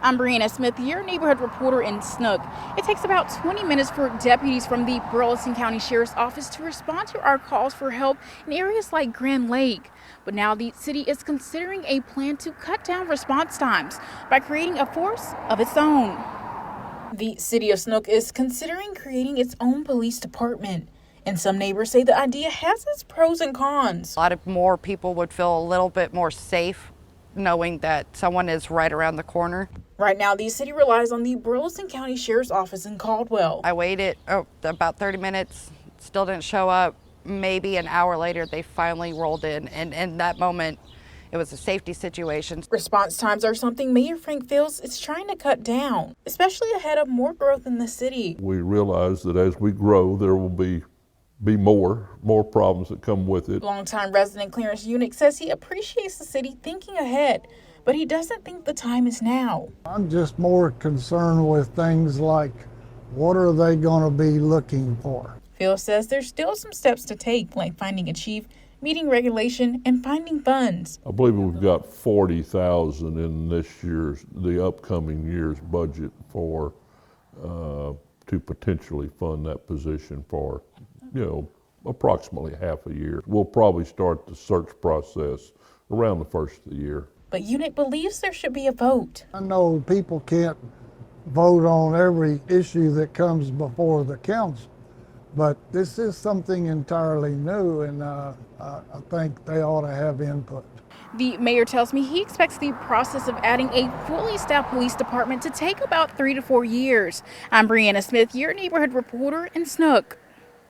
I'm Brianna Smith, your neighborhood reporter in Snook. It takes about 20 minutes for deputies from the Burleson County Sheriff's Office to respond to our calls for help in areas like Grand Lake. But now the city is considering a plan to cut down response times by creating a force of its own. The city of Snook is considering creating its own police department. And some neighbors say the idea has its pros and cons. A lot of more people would feel a little bit more safe knowing that someone is right around the corner. Right now, the city relies on the Burleson County Sheriff's Office in Caldwell. I waited about 30 minutes, still didn't show up. Maybe an hour later, they finally rolled in. And in that moment, it was a safety situation. Response times are something Mayor Frank feels is trying to cut down, especially ahead of more growth in the city. We realize that as we grow, there will be more problems that come with it. Longtime resident Clarence Unick says he appreciates the city thinking ahead, but he doesn't think the time is now. I'm just more concerned with things like, what are they going to be looking for? Phil says there's still some steps to take, like finding a chief, meeting regulation, and finding funds. I believe we've got $40,000 in the upcoming year's budget for to potentially fund that position for, approximately half a year. We'll probably start the search process around the first of the year. But Unick believes there should be a vote. I know people can't vote on every issue that comes before the council, but this is something entirely new, and I think they ought to have input. The mayor tells me he expects the process of adding a fully staffed police department to take about 3 to 4 years. I'm Brianna Smith, your neighborhood reporter in Snook.